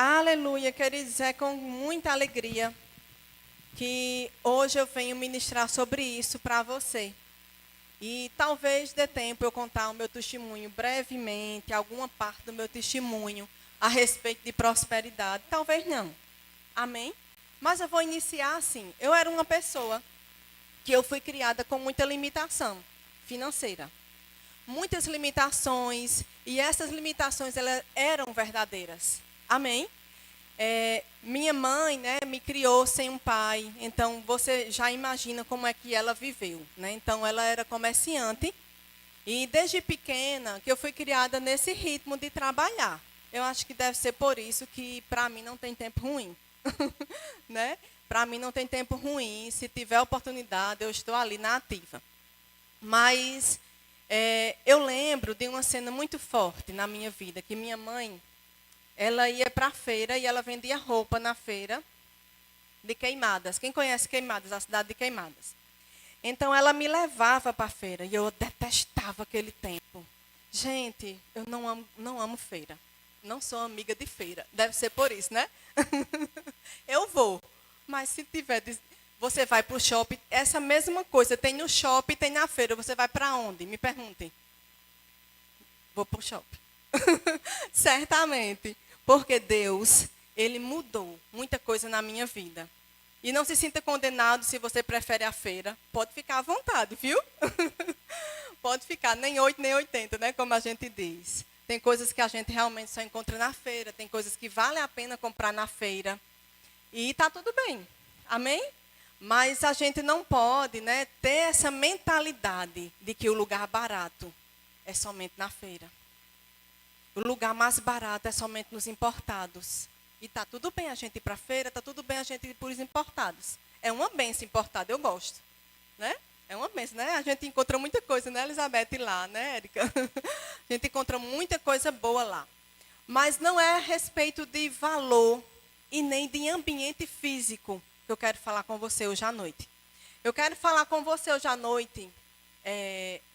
Aleluia, queridos, é com muita alegria que hoje eu venho ministrar sobre isso para você. E talvez dê tempo eu contar o meu testemunho brevemente, alguma parte do meu testemunho a respeito de prosperidade. Talvez não. Amém? Mas eu vou iniciar assim. Eu era uma pessoa que eu fui criada com muita limitação financeira. Muitas limitações, e essas limitações elas eram verdadeiras. Amém? Minha mãe, né, me criou sem um pai, então você já imagina como é que ela viveu, né? Então ela era comerciante e desde pequena que eu fui criada nesse ritmo de trabalhar. Eu acho que deve ser por isso que para mim não tem tempo ruim, né? Para mim não tem tempo ruim. Se tiver oportunidade, eu estou ali na ativa. Mas eu lembro de uma cena muito forte na minha vida, que minha mãe, ela ia para a feira e ela vendia roupa na feira de Queimadas. Quem conhece Queimadas, a cidade de Queimadas? Então, ela me levava para a feira e eu detestava aquele tempo. Gente, eu não amo feira. Não sou amiga de feira. Deve ser por isso, né? Eu vou. Mas se tiver... Você vai para o shopping, essa mesma coisa. Tem no shopping, tem na feira. Você vai para onde? Me perguntem. Vou para o shopping. Certamente. Porque Deus, Ele mudou muita coisa na minha vida. E não se sinta condenado se você prefere a feira. Pode ficar à vontade, viu? Pode ficar, nem 8, nem 80, né? Como a gente diz. Tem coisas que a gente realmente só encontra na feira. Tem coisas que vale a pena comprar na feira. E está tudo bem. Amém? Mas a gente não pode, né, ter essa mentalidade de que o lugar barato é somente na feira. O lugar mais barato é somente nos importados. E está tudo bem a gente ir para a feira, está tudo bem a gente ir para os importados. É uma benção importada, eu gosto. Né? É uma benção, né? A gente encontra muita coisa, né, Elizabeth, lá, né, Érica? A gente encontra muita coisa boa lá. Mas não é a respeito de valor e nem de ambiente físico que eu quero falar com você hoje à noite. Eu quero falar com você hoje à noite.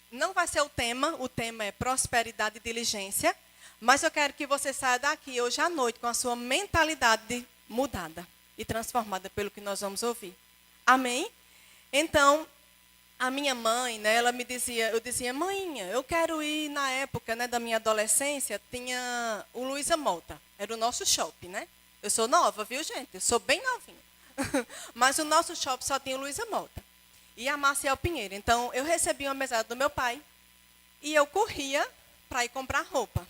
Não vai ser o tema é prosperidade e diligência. Mas eu quero que você saia daqui hoje à noite com a sua mentalidade mudada e transformada pelo que nós vamos ouvir. Amém? Então, a minha mãe, né, ela me dizia, eu dizia, mãe, eu quero ir na época, né, da minha adolescência, tinha o Luiza Mota, era o nosso shopping, né? Eu sou nova, viu, gente? Eu sou bem novinha. Mas o nosso shopping só tinha o Luiza Mota e a Marcial Pinheiro. Então, eu recebi uma mesada do meu pai e eu corria para ir comprar roupa.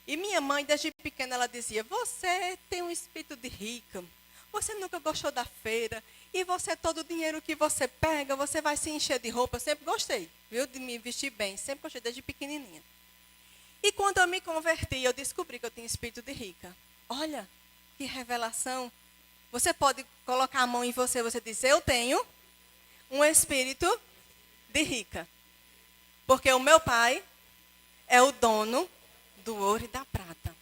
E minha mãe, desde pequena, ela dizia, você tem um espírito de rica, você nunca gostou da feira, e você, todo o dinheiro que você pega, você vai se encher de roupa. Eu sempre gostei, viu, de me vestir bem, sempre gostei, desde pequenininha. E quando eu me converti, eu descobri que eu tinha espírito de rica. Olha, que revelação. Você pode colocar a mão em você, você diz, eu tenho um espírito de rica. Porque o meu pai é o dono do ouro e da prata.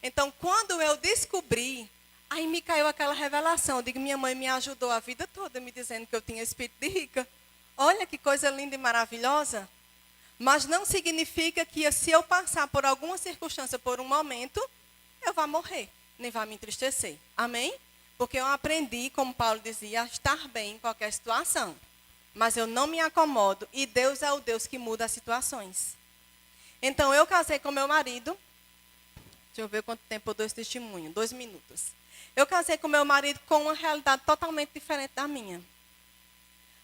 Então, quando eu descobri, aí me caiu aquela revelação. Eu digo, minha mãe me ajudou a vida toda me dizendo que eu tinha espírito de rica. Olha que coisa linda e maravilhosa. Mas não significa que se eu passar por alguma circunstância por um momento, eu vá morrer, nem vá me entristecer. Amém? Porque eu aprendi, como Paulo dizia, a estar bem em qualquer situação. Mas eu não me acomodo e Deus é o Deus que muda as situações. Então, eu casei com meu marido. Deixa eu ver quanto tempo eu dou esse testemunho. 2 minutos. Eu casei com meu marido com uma realidade totalmente diferente da minha.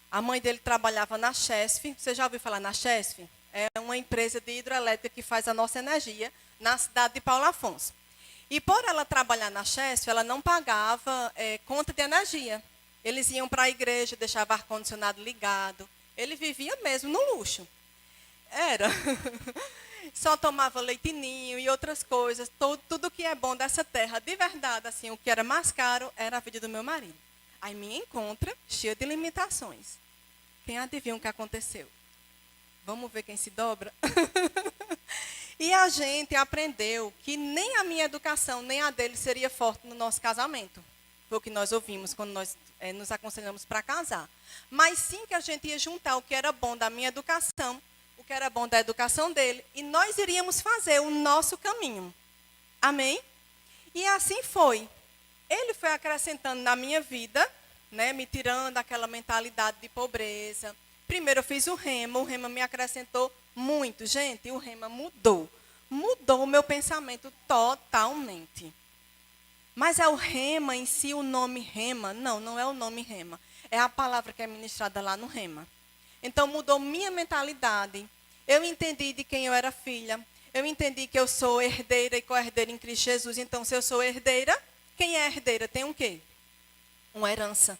A mãe dele trabalhava na Chesf. Você já ouviu falar na Chesf? É uma empresa de hidrelétrica que faz a nossa energia na cidade de Paulo Afonso. E por ela trabalhar na Chesf, ela não pagava conta de energia. Eles iam para a igreja, deixavam ar-condicionado ligado. Ele vivia mesmo no luxo. Era. Só tomava leitinho e outras coisas. Tudo que é bom dessa terra, de verdade, assim, o que era mais caro era a vida do meu marido. Aí me encontra cheia de limitações. Quem adivinha o que aconteceu? Vamos ver quem se dobra? E a gente aprendeu que nem a minha educação, nem a dele seria forte no nosso casamento. Foi o que nós ouvimos quando nós nos aconselhamos para casar. Mas sim que a gente ia juntar o que era bom da minha educação, o que era bom da educação dele, e nós iríamos fazer o nosso caminho. Amém? E assim foi. Ele foi acrescentando na minha vida, né, me tirando aquela mentalidade de pobreza. Primeiro eu fiz o rema me acrescentou muito. Gente, o rema mudou. Mudou o meu pensamento totalmente. Mas é o rema em si, o nome rema? Não, não é o nome rema. É a palavra que é ministrada lá no rema. Então mudou minha mentalidade. Eu entendi de quem eu era filha. Eu entendi que eu sou herdeira e co-herdeira em Cristo Jesus. Então, se eu sou herdeira, quem é herdeira tem um quê? Uma herança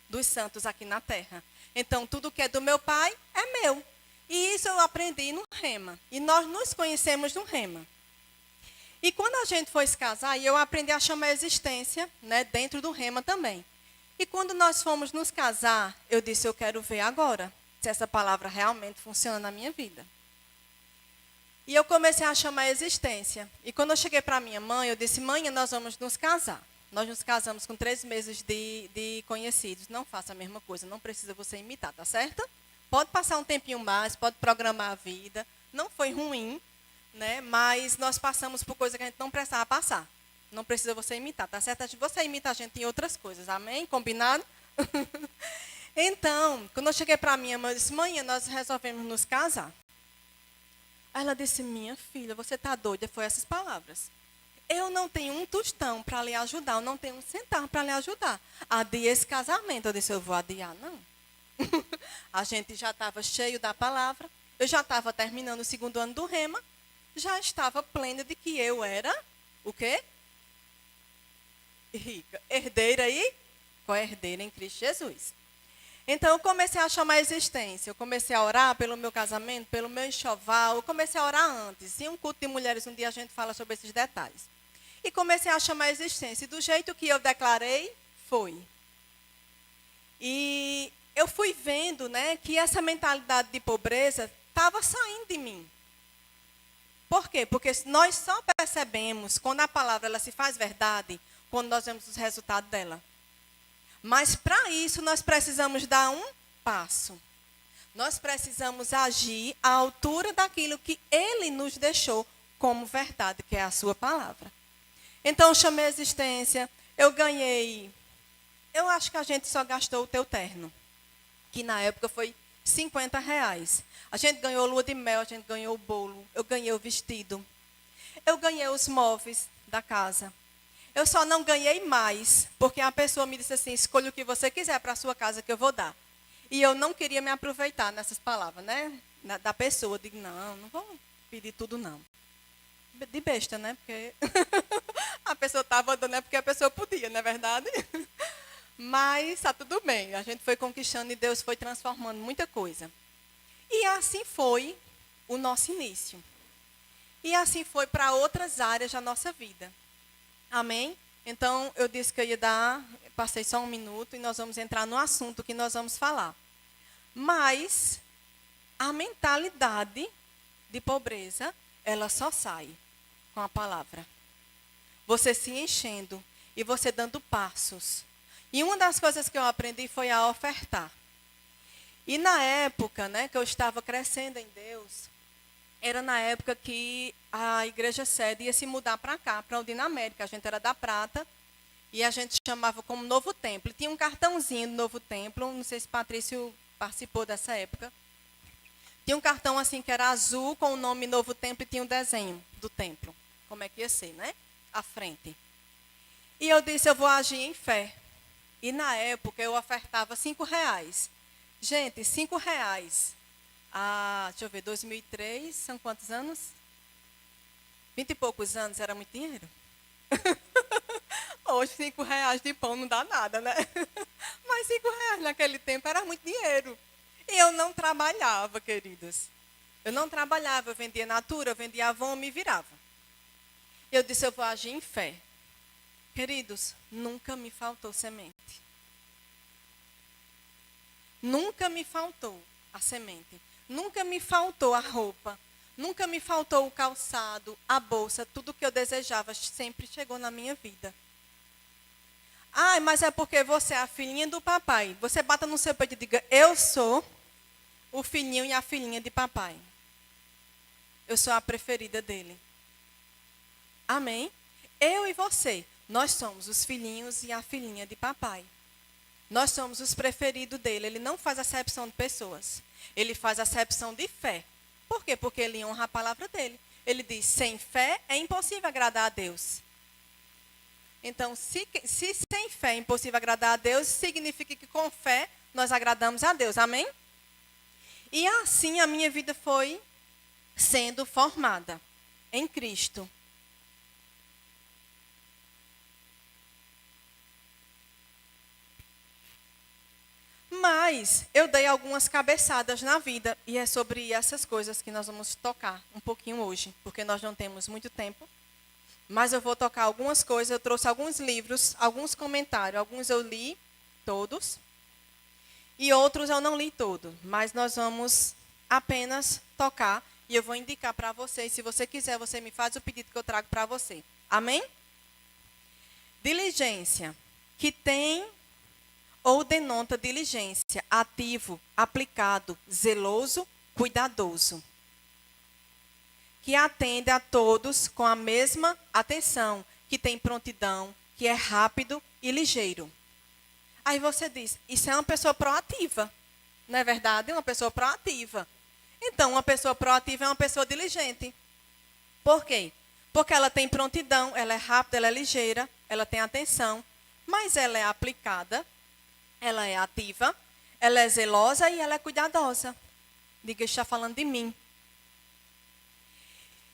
dos santos aqui na terra. Então, tudo que é do meu pai é meu. E isso eu aprendi no rema. E nós nos conhecemos no rema. E quando a gente foi se casar, eu aprendi a chamar a existência, né, dentro do rema também. E quando nós fomos nos casar, eu disse, eu quero ver agora se essa palavra realmente funciona na minha vida. E eu comecei a chamar a existência. E quando eu cheguei para minha mãe, eu disse, mãe, nós vamos nos casar. Nós nos casamos com 3 meses de conhecidos. Não faça a mesma coisa, não precisa você imitar, tá certo? Pode passar um tempinho mais, pode programar a vida. Não foi ruim, né? Mas nós passamos por coisa que a gente não precisava passar. Não precisa você imitar, tá certo? Você imita a gente em outras coisas, amém? Combinado? Então, quando eu cheguei para minha mãe, eu disse, mãe, nós resolvemos nos casar. Aí ela disse, minha filha, você está doida? Foi essas palavras. Eu não tenho um tostão para lhe ajudar, eu não tenho um centavo para lhe ajudar. Adia esse casamento. Eu disse, eu vou adiar, não. A gente já estava cheio da palavra, eu já estava terminando o 2º ano do rema, já estava plena de que eu era, o quê? Rica, herdeira e co-herdeira em Cristo Jesus. Então, eu comecei a chamar a existência. Eu comecei a orar pelo meu casamento, pelo meu enxoval. Eu comecei a orar antes. Em um culto de mulheres, um dia a gente fala sobre esses detalhes. E comecei a chamar a existência. E do jeito que eu declarei, foi. E eu fui vendo, né, que essa mentalidade de pobreza estava saindo de mim. Por quê? Porque nós só percebemos quando a palavra ela se faz verdade, quando nós vemos os resultados dela. Mas para isso nós precisamos dar um passo. Nós precisamos agir à altura daquilo que Ele nos deixou como verdade, que é a sua palavra. Então eu chamei a existência, eu ganhei, eu acho que a gente só gastou o teu terno, que na época foi R$ 50. A gente ganhou lua de mel, a gente ganhou o bolo, eu ganhei o vestido, eu ganhei os móveis da casa. Eu só não ganhei mais, porque a pessoa me disse assim, escolha o que você quiser para a sua casa que eu vou dar. E eu não queria me aproveitar nessas palavras, né? Da pessoa. Eu digo, não vou pedir tudo, não. De besta, né? Porque a pessoa estava dando, é porque a pessoa podia, não é verdade? Mas está tudo bem. A gente foi conquistando e Deus foi transformando muita coisa. E assim foi o nosso início. E assim foi para outras áreas da nossa vida. Amém? Então, eu disse que eu ia dar, passei só 1 minuto e nós vamos entrar no assunto que nós vamos falar. Mas, a mentalidade de pobreza, ela só sai com a palavra. Você se enchendo e você dando passos. E uma das coisas que eu aprendi foi a ofertar. E na época, né, que eu estava crescendo em Deus, era na época que a igreja sede ia se mudar para cá, para Udina América. A gente era da Prata e a gente chamava como Novo Templo. E tinha um cartãozinho do Novo Templo, não sei se Patrício participou dessa época. Tinha um cartão assim que era azul com o nome Novo Templo e tinha um desenho do templo. Como é que ia ser, né? À frente. E eu disse, eu vou agir em fé. E na época eu ofertava R$ 5. Gente, R$ 5. Deixa eu ver, 2003, são quantos anos? 20 e poucos anos, era muito dinheiro. Hoje, R$ 5 de pão não dá nada, né? Mas R$ 5 naquele tempo era muito dinheiro. E eu não trabalhava, queridos. Eu não trabalhava, eu vendia Natura, eu vendia Avon, eu me virava. Eu disse, eu vou agir em fé. Queridos, nunca me faltou semente. Nunca me faltou a semente. Nunca me faltou a roupa, nunca me faltou o calçado, a bolsa, tudo que eu desejava sempre chegou na minha vida. Mas é porque você é a filhinha do papai. Você bata no seu peito e diga, eu sou o filhinho e a filhinha de papai. Eu sou a preferida dele. Amém? Eu e você, nós somos os filhinhos e a filhinha de papai. Nós somos os preferidos dele. Ele não faz acepção de pessoas. Ele faz acepção de fé. Por quê? Porque ele honra a palavra dele. Ele diz, sem fé é impossível agradar a Deus. Então, se sem fé é impossível agradar a Deus, significa que com fé nós agradamos a Deus. Amém? E assim a minha vida foi sendo formada em Cristo. Mas eu dei algumas cabeçadas na vida e é sobre essas coisas que nós vamos tocar um pouquinho hoje, porque nós não temos muito tempo. Mas eu vou tocar algumas coisas, eu trouxe alguns livros, alguns comentários, alguns eu li todos e outros eu não li todos, mas nós vamos apenas tocar e eu vou indicar para você, se você quiser, você me faz o pedido que eu trago para você. Amém? Diligência, que tem ou denota diligência, ativo, aplicado, zeloso, cuidadoso. Que atende a todos com a mesma atenção, que tem prontidão, que é rápido e ligeiro. Aí você diz, isso é uma pessoa proativa, não é verdade? Uma pessoa proativa. Então, uma pessoa proativa é uma pessoa diligente. Por quê? Porque ela tem prontidão, ela é rápida, ela é ligeira, ela tem atenção, mas ela é aplicada, ela é ativa, ela é zelosa e ela é cuidadosa. Diga, está falando de mim.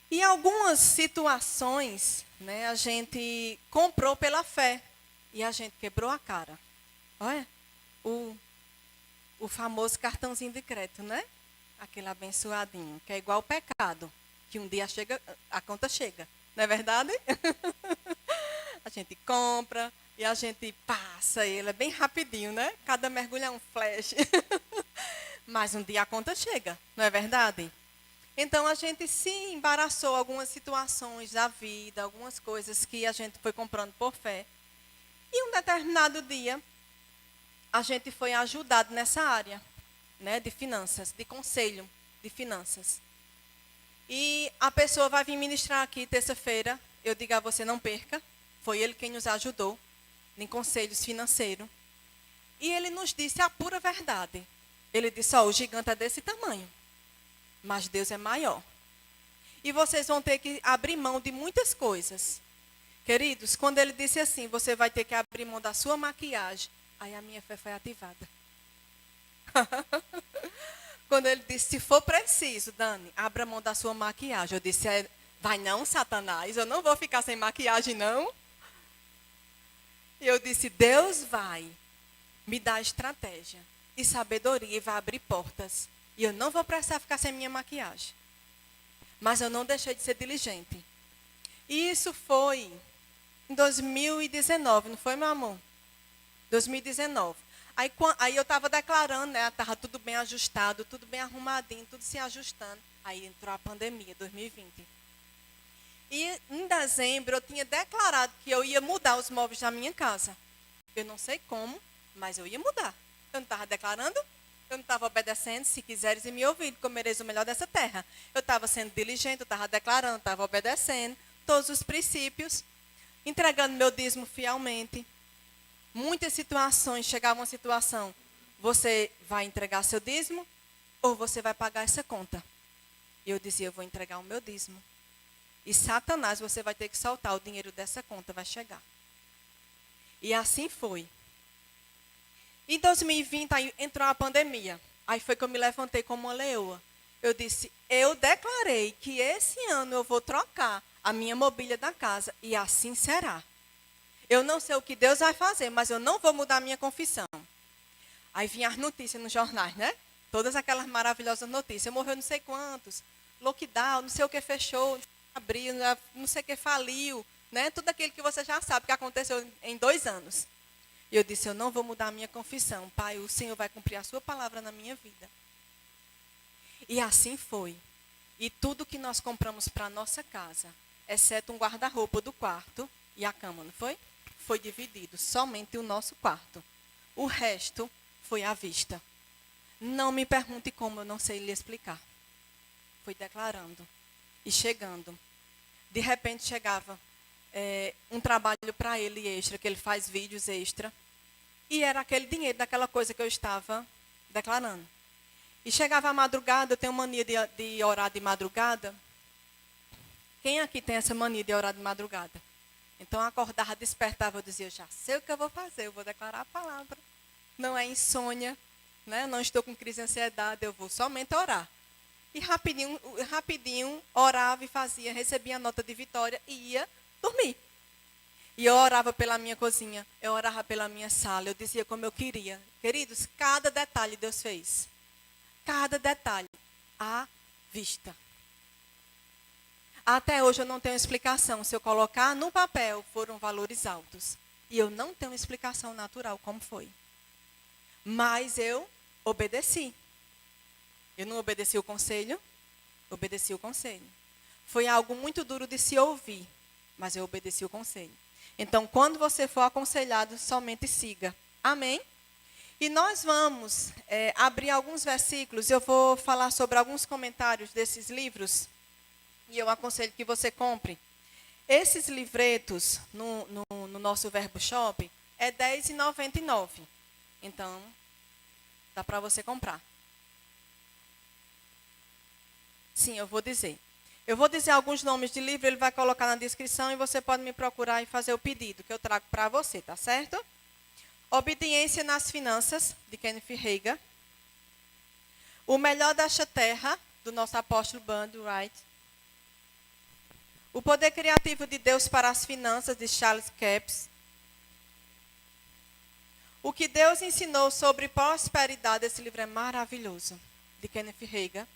E algumas situações, né, a gente comprou pela fé e a gente quebrou a cara. Olha, o famoso cartãozinho de crédito, né? Aquele abençoadinho, que é igual ao pecado, que um dia chega, a conta chega. Não é verdade? A gente compra e a gente passa ele, é bem rapidinho, né? Cada mergulho é um flash. Mas um dia a conta chega, não é verdade? Então, a gente se embaraçou algumas situações da vida, algumas coisas que a gente foi comprando por fé. E um determinado dia, a gente foi ajudado nessa área, né, de finanças, de conselho de finanças. E a pessoa vai vir ministrar aqui terça-feira. Eu digo a você, não perca. Foi ele quem nos ajudou em conselhos financeiros. E ele nos disse a pura verdade. Ele disse, o gigante é desse tamanho. Mas Deus é maior. E vocês vão ter que abrir mão de muitas coisas. Queridos, quando ele disse assim, você vai ter que abrir mão da sua maquiagem. Aí a minha fé foi ativada. Quando ele disse, se for preciso, Dani, abra mão da sua maquiagem. Eu disse, vai não, Satanás, eu não vou ficar sem maquiagem, não. E eu disse, Deus vai me dar estratégia e sabedoria e vai abrir portas. E eu não vou precisar ficar sem minha maquiagem. Mas eu não deixei de ser diligente. E isso foi em 2019, não foi, meu amor? 2019. Aí eu estava declarando, né? Estava tudo bem ajustado, tudo bem arrumadinho, tudo se ajustando. Aí entrou a pandemia, 2020. E em dezembro eu tinha declarado que eu ia mudar os móveis da minha casa. Eu não sei como, mas eu ia mudar. Eu não estava declarando? Eu não estava obedecendo, se quiseres e me ouvir, comereis o melhor dessa terra. Eu estava sendo diligente, eu estava declarando, estava obedecendo todos os princípios, entregando meu dízimo fielmente. Muitas situações, chegava uma situação, você vai entregar seu dízimo ou você vai pagar essa conta? E eu dizia, eu vou entregar o meu dízimo. E Satanás, você vai ter que soltar o dinheiro dessa conta, vai chegar. E assim foi. Em 2020, aí entrou a pandemia. Aí foi que eu me levantei como uma leoa. Eu disse, eu declarei que esse ano eu vou trocar a minha mobília da casa. E assim será. Eu não sei o que Deus vai fazer, mas eu não vou mudar a minha confissão. Aí vinha as notícias nos jornais, né? Todas aquelas maravilhosas notícias. Morreu não sei quantos, lockdown, não sei o que fechou, abriu, não sei o que faliu, né? Tudo aquilo que você já sabe que aconteceu em 2 anos. E eu disse, eu não vou mudar a minha confissão. Pai, o Senhor vai cumprir a sua palavra na minha vida. E assim foi. E tudo que nós compramos para a nossa casa, exceto um guarda-roupa do quarto e a cama, não foi? Foi dividido, somente o nosso quarto. O resto foi à vista. Não me pergunte como, eu não sei lhe explicar. Foi declarando e chegando. De repente chegava um trabalho para ele extra, que ele faz vídeos extra. E era aquele dinheiro daquela coisa que eu estava declarando. E chegava a madrugada, eu tenho mania de orar de madrugada. Quem aqui tem essa mania de orar de madrugada? Então eu acordava, despertava, eu dizia, já sei o que eu vou fazer, eu vou declarar a palavra. Não é insônia, né? Não estou com crise de ansiedade, eu vou somente orar. E rapidinho orava e fazia, recebia a nota de vitória e ia dormir. E eu orava pela minha cozinha, eu orava pela minha sala, eu dizia como eu queria. Queridos, cada detalhe Deus fez. Cada detalhe à vista. Até hoje eu não tenho explicação. Se eu colocar no papel, foram valores altos. E eu não tenho explicação natural como foi. Mas eu obedeci. Eu não obedeci o conselho, obedeci o conselho. Foi algo muito duro de se ouvir, mas eu obedeci o conselho. Então, quando você for aconselhado, somente siga. Amém? E nós vamos abrir alguns versículos. Eu vou falar sobre alguns comentários desses livros. E eu aconselho que você compre. Esses livretos no nosso Verbo Shop é R$10,99. Então, dá para você comprar. Sim, eu vou dizer. Eu vou dizer alguns nomes de livro, ele vai colocar na descrição e você pode me procurar e fazer o pedido que eu trago para você, tá certo? Obediência nas Finanças, de Kenneth Hagin. O Melhor desta Terra, do nosso apóstolo Bundy Wright. O Poder Criativo de Deus para as Finanças, de Charles Capps. O que Deus ensinou sobre prosperidade, esse livro é maravilhoso, de Kenneth Hagin.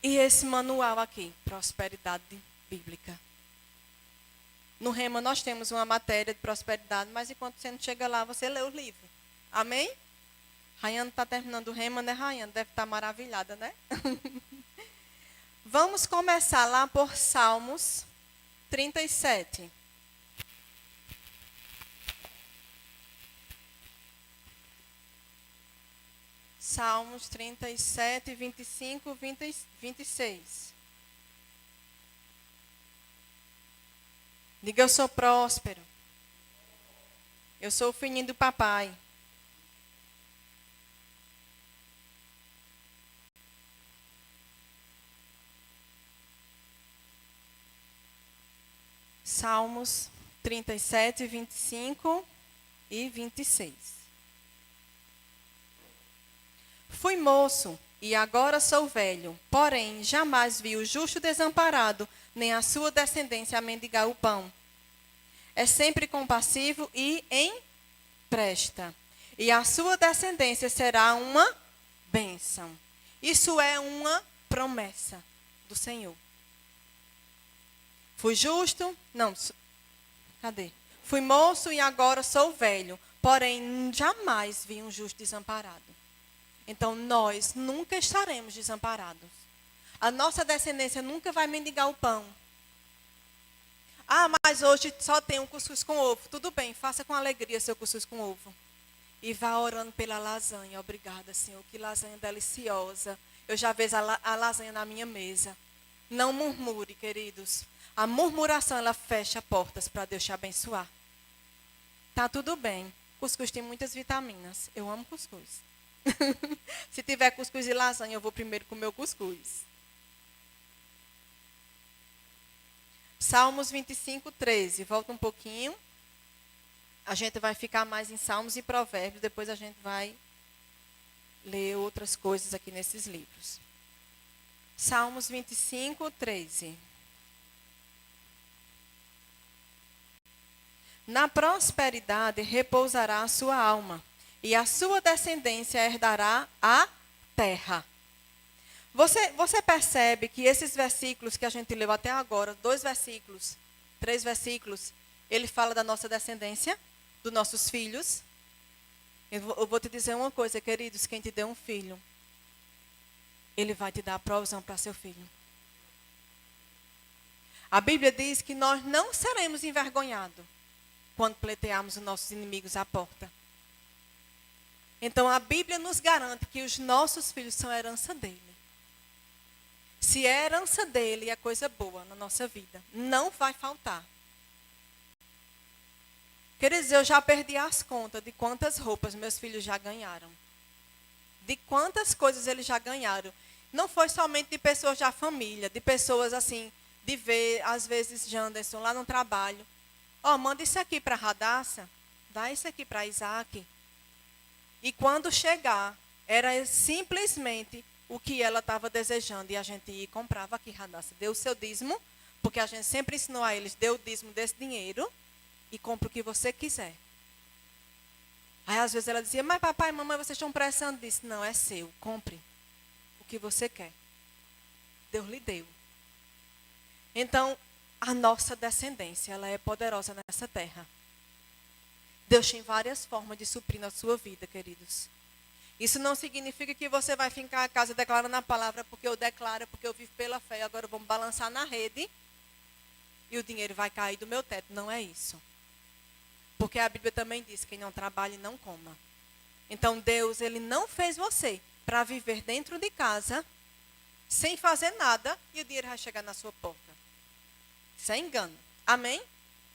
E esse manual aqui, Prosperidade Bíblica. No Rema nós temos uma matéria de prosperidade, mas enquanto você não chega lá, você lê o livro. Amém? Rayane está terminando o Rema, né, Rayane? Deve estar maravilhada, né? Vamos começar lá por Salmos 37. Salmos 37, 25, 26. Diga, eu sou próspero. Eu sou o filhinho do papai. Salmos 37, 25 e 26. Fui moço e agora sou velho, porém jamais vi o justo desamparado, nem a sua descendência a mendigar o pão. É sempre compassivo e empresta, e a sua descendência será uma bênção. Isso é uma promessa do Senhor. Fui justo, cadê? Fui moço e agora sou velho, porém jamais vi um justo desamparado. Então, nós nunca estaremos desamparados. A nossa descendência nunca vai mendigar o pão. Ah, mas hoje só tem um cuscuz com ovo. Tudo bem, faça com alegria seu cuscuz com ovo. E vá orando pela lasanha. Obrigada, Senhor, que lasanha deliciosa. Eu já vejo a lasanha na minha mesa. Não murmure, queridos. A murmuração, ela fecha portas para Deus te abençoar. Tá tudo bem. Cuscuz tem muitas vitaminas. Eu amo cuscuz. Se tiver cuscuz e lasanha, eu vou primeiro comer o cuscuz. Salmos 25, 13. Volta um pouquinho. A gente vai ficar mais em Salmos e Provérbios. Depois a gente vai ler outras coisas aqui nesses livros. Salmos 25, 13. Na prosperidade repousará a sua alma, e a sua descendência herdará a terra. Você percebe que esses versículos que a gente leu até agora, 2 versículos, 3 versículos, ele fala da nossa descendência, dos nossos filhos. Eu vou te dizer uma coisa, queridos, quem te deu um filho, ele vai te dar a provisão para seu filho. A Bíblia diz que nós não seremos envergonhados quando pleitearmos os nossos inimigos à porta. Então, a Bíblia nos garante que os nossos filhos são herança dele. Se é herança dele, é coisa boa na nossa vida. Não vai faltar. Queridos, eu já perdi as contas de quantas roupas meus filhos já ganharam. De quantas coisas eles já ganharam. Não foi somente de pessoas da família, de pessoas assim, de ver, às vezes, Janderson, lá no trabalho. Manda isso aqui para a Radassa, dá isso aqui para Isaac. E quando chegar, era simplesmente o que ela estava desejando. E a gente ia e comprava aqui, Radassa, dê o seu dízimo, porque a gente sempre ensinou a eles, dê o dízimo desse dinheiro e compra o que você quiser. Aí, às vezes, ela dizia, mas papai e mamãe, vocês estão pressando disso. Não, é seu, compre o que você quer. Deus lhe deu. Então, a nossa descendência, ela é poderosa nessa terra. Deus tem várias formas de suprir na sua vida, queridos. Isso não significa que você vai ficar em casa declarando a palavra, porque eu declaro, porque eu vivo pela fé, agora vamos balançar na rede e o dinheiro vai cair do meu teto. Não é isso. Porque a Bíblia também diz, quem não trabalha não coma. Então Deus, ele não fez você para viver dentro de casa, sem fazer nada, e o dinheiro vai chegar na sua porta. Isso é engano. Amém?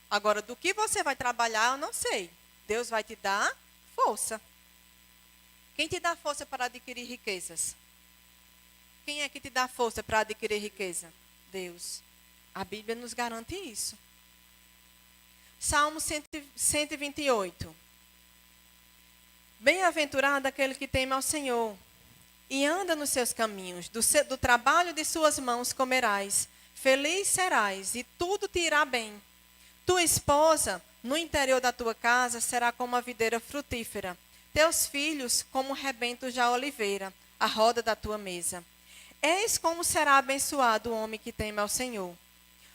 Agora, do que você vai trabalhar, eu não sei. Deus vai te dar força. Quem te dá força para adquirir riquezas? Quem é que te dá força para adquirir riqueza? Deus. A Bíblia nos garante isso. Salmo 128. Bem-aventurado aquele que teme ao Senhor e anda nos seus caminhos. Do trabalho de suas mãos comerás. Feliz serás e tudo te irá bem. Tua esposa, no interior da tua casa, será como a videira frutífera. Teus filhos, como rebentos da oliveira, a roda da tua mesa. Eis como será abençoado o homem que teme ao Senhor.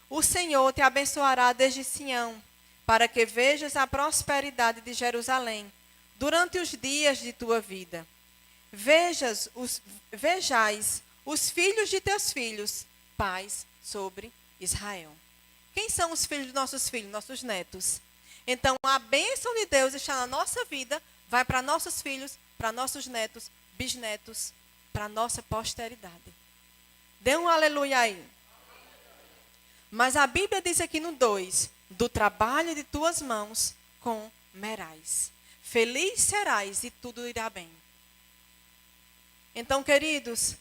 O Senhor te abençoará desde Sião, para que vejas a prosperidade de Jerusalém, durante os dias de tua vida. Vejais os filhos de teus filhos, paz sobre Israel. Quem são os filhos dos nossos filhos? Nossos netos. Então, a bênção de Deus está na nossa vida, vai para nossos filhos, para nossos netos, bisnetos, para a nossa posteridade. Dê um aleluia aí. Mas a Bíblia diz aqui no 2, do trabalho de tuas mãos comerás. Feliz serás e tudo irá bem. Então, queridos,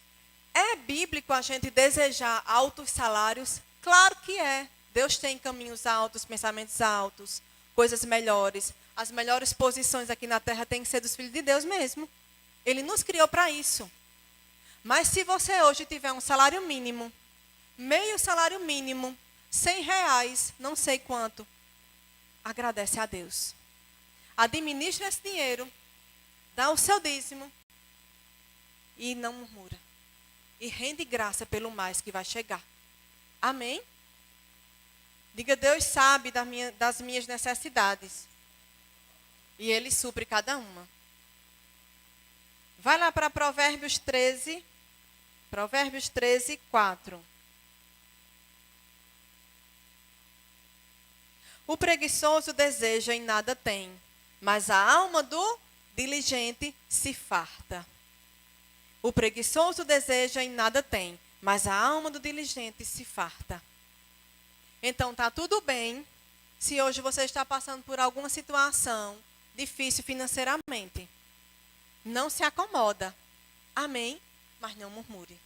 é bíblico a gente desejar altos salários? Claro que é. Deus tem caminhos altos, pensamentos altos, coisas melhores. As melhores posições aqui na terra têm que ser dos filhos de Deus mesmo. Ele nos criou para isso. Mas se você hoje tiver um salário mínimo, meio salário mínimo, R$100, não sei quanto, agradece a Deus. Administra esse dinheiro, dá o seu dízimo e não murmura. E rende graça pelo mais que vai chegar. Amém? Diga, Deus sabe das minhas necessidades. E Ele supre cada uma. Vai lá para Provérbios 13. Provérbios 13, 4. O preguiçoso deseja e nada tem, mas a alma do diligente se farta. O preguiçoso deseja e nada tem, mas a alma do diligente se farta. Então, está tudo bem se hoje você está passando por alguma situação difícil financeiramente. Não se acomoda. Amém? Mas não murmure.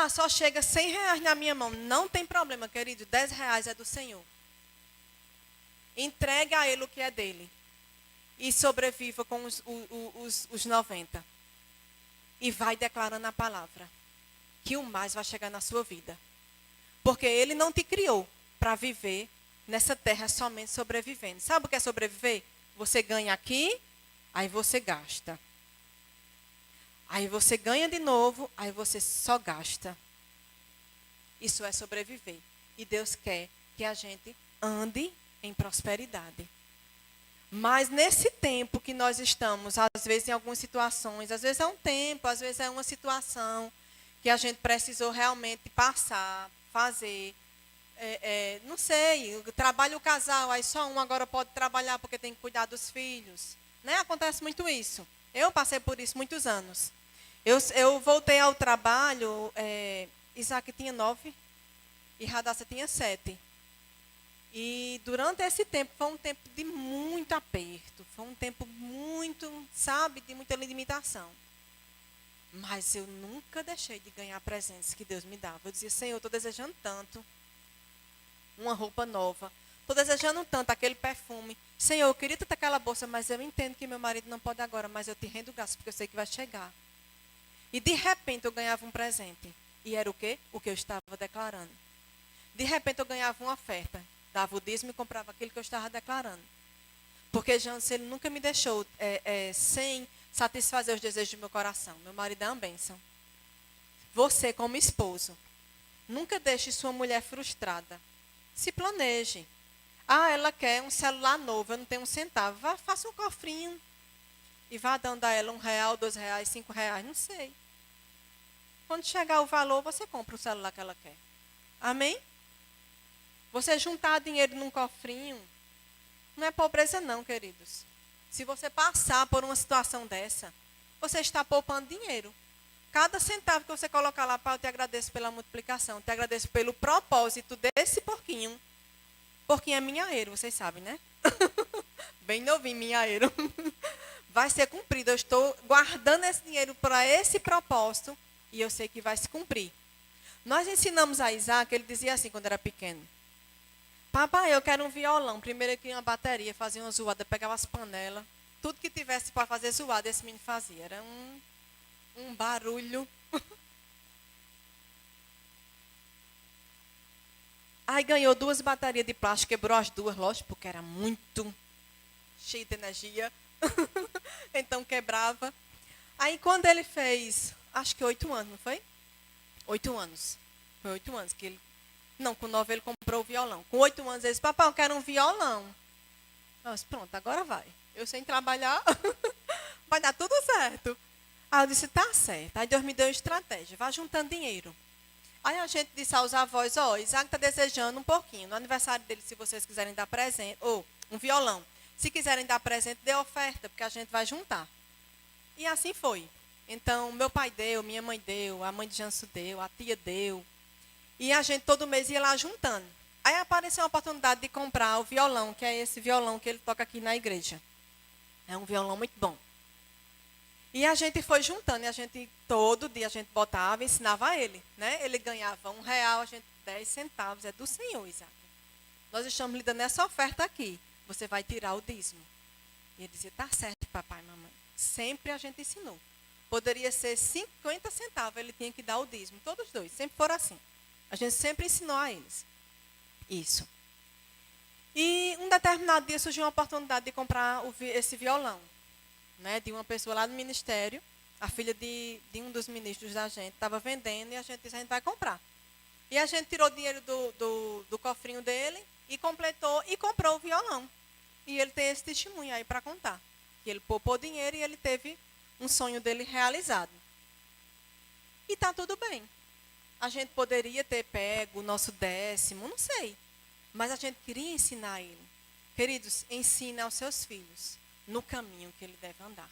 Só chega R$100 na minha mão. Não tem problema, querido. R$10 é do Senhor. Entregue a Ele o que é dele. E sobreviva com os 90. E vai declarando a palavra. Que o mais vai chegar na sua vida. Porque Ele não te criou para viver nessa terra somente sobrevivendo. Sabe o que é sobreviver? Você ganha aqui, aí você gasta. Aí você ganha de novo, aí você só gasta. Isso é sobreviver. E Deus quer que a gente ande em prosperidade. Mas nesse tempo que nós estamos, às vezes em algumas situações, às vezes é um tempo, às vezes é uma situação que a gente precisou realmente passar, fazer. Não sei, trabalha o casal, aí só um agora pode trabalhar porque tem que cuidar dos filhos. Né? Acontece muito isso. Eu passei por isso muitos anos. Eu voltei ao trabalho, Isaac tinha 9 e Radassa tinha 7. E durante esse tempo, foi um tempo de muito aperto, foi um tempo muito, sabe, de muita limitação. Mas eu nunca deixei de ganhar presentes que Deus me dava. Eu dizia, Senhor, estou desejando tanto uma roupa nova. Estou desejando tanto aquele perfume. Senhor, eu queria tanto aquela bolsa, mas eu entendo que meu marido não pode agora, mas eu te rendo graças, porque eu sei que vai chegar. E de repente eu ganhava um presente. E era o quê? O que eu estava declarando. De repente eu ganhava uma oferta. Dava o dízimo e comprava aquilo que eu estava declarando. Porque Jansen, ele nunca me deixou sem satisfazer os desejos do meu coração. Meu marido é uma bênção. Você, como esposo, nunca deixe sua mulher frustrada. Se planeje. Ah, ela quer um celular novo, eu não tenho um centavo. Vá, faça um cofrinho e vá dando a ela R$1, R$2, R$5, não sei. Quando chegar o valor, você compra o celular que ela quer. Amém? Você juntar dinheiro num cofrinho não é pobreza não, queridos. Se você passar por uma situação dessa, você está poupando dinheiro. Cada centavo que você colocar lá, Pai, eu te agradeço pela multiplicação, te agradeço pelo propósito desse porquinho. Porquinho é minhaeiro, vocês sabem, né? Bem novinho, minhaeiro. Vai ser cumprido. Eu estou guardando esse dinheiro para esse propósito e eu sei que vai se cumprir. Nós ensinamos a Isaac, ele dizia assim quando era pequeno. Papai, eu quero um violão. Primeiro eu queria uma bateria, fazia uma zoada, pegava as panelas. Tudo que tivesse para fazer zoada, esse menino fazia. Era um barulho. Aí ganhou 2 baterias de plástico, quebrou as 2, lógico, porque era muito cheio de energia. Então quebrava. Aí quando ele fez, acho que 8 anos, não foi? 8 anos. Foi 8 anos que ele... Não, com 9 ele comprou o violão. Com 8 anos ele disse, papai, eu quero um violão. Eu disse, pronto, agora vai. Eu sem trabalhar, vai dar tudo certo. Aí eu disse, tá certo. Aí Deus me deu estratégia, vai juntando dinheiro. Aí a gente disse aos avós, Isaac está desejando um pouquinho. No aniversário dele, se vocês quiserem dar presente, ou um violão. Se quiserem dar presente, dê oferta, porque a gente vai juntar. E assim foi. Então, meu pai deu, minha mãe deu, a mãe de Janso deu, a tia deu. E a gente todo mês ia lá juntando. Aí apareceu a oportunidade de comprar o violão, que é esse violão que ele toca aqui na igreja. É um violão muito bom. E a gente foi juntando, e a gente, todo dia, a gente botava e ensinava a ele. Né? Ele ganhava R$1, a gente 10 centavos, é do Senhor, Isaac. Nós estamos lhe dando essa oferta aqui. Você vai tirar o dízimo. E ele dizia, tá certo, papai e mamãe. Sempre a gente ensinou. Poderia ser 50 centavos, ele tinha que dar o dízimo. Todos dois, sempre foram assim. A gente sempre ensinou a eles. Isso. E um determinado dia surgiu uma oportunidade de comprar esse violão. Né, de uma pessoa lá no ministério, a filha de um dos ministros da gente, estava vendendo e a gente disse, a gente vai comprar. E a gente tirou o dinheiro do cofrinho dele e completou e comprou o violão. E ele tem esse testemunho aí para contar. Que ele poupou dinheiro e ele teve um sonho dele realizado. E está tudo bem. A gente poderia ter pego o nosso 10º, não sei. Mas a gente queria ensinar ele. Queridos, ensine aos seus filhos no caminho que ele deve andar.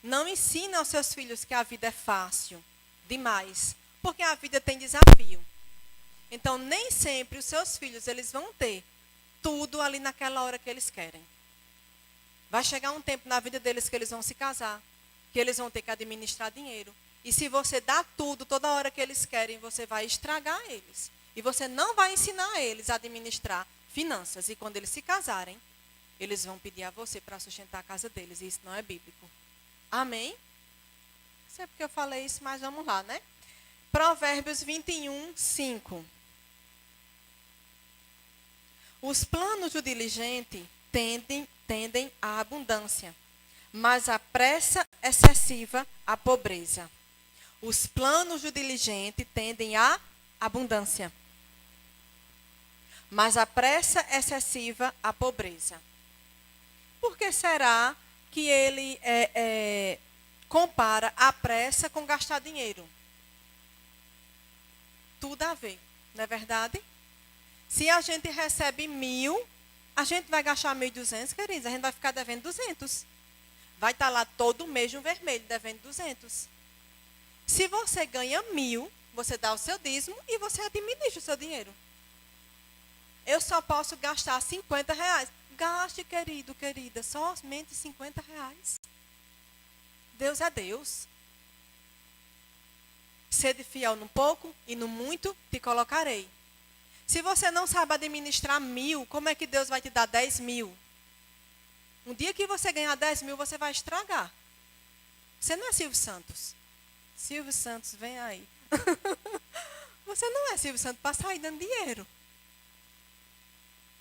Não ensine aos seus filhos que a vida é fácil demais, porque a vida tem desafio. Então, nem sempre os seus filhos eles vão ter tudo ali naquela hora que eles querem. Vai chegar um tempo na vida deles que eles vão se casar, que eles vão ter que administrar dinheiro. E se você dá tudo toda hora que eles querem, você vai estragar eles. E você não vai ensinar eles a administrar finanças. E quando eles se casarem, eles vão pedir a você para sustentar a casa deles. E isso não é bíblico. Amém? Não sei porque eu falei isso, mas vamos lá, né? Provérbios 21, 5. Os planos do diligente tendem à abundância, mas a pressa excessiva à pobreza. Os planos do diligente tendem à abundância, mas a pressa excessiva à pobreza. Por que será que ele compara a pressa com gastar dinheiro? Tudo a ver, não é verdade? Se a gente recebe 1.000, a gente vai gastar 1.200, queridos, a gente vai ficar devendo 200. Vai estar lá todo mês no vermelho, devendo 200. Se você ganha 1.000, você dá o seu dízimo e você administra o seu dinheiro. Eu só posso gastar R$ 50. Gaste, querido, querida, somente R$ 50. Deus é Deus. Sede fiel no pouco e no muito te colocarei. Se você não sabe administrar 1.000, como é que Deus vai te dar 10.000? Um dia que você ganhar 10.000, você vai estragar. Você não é Silvio Santos. Silvio Santos, vem aí. Você não é Silvio Santos para sair dando dinheiro.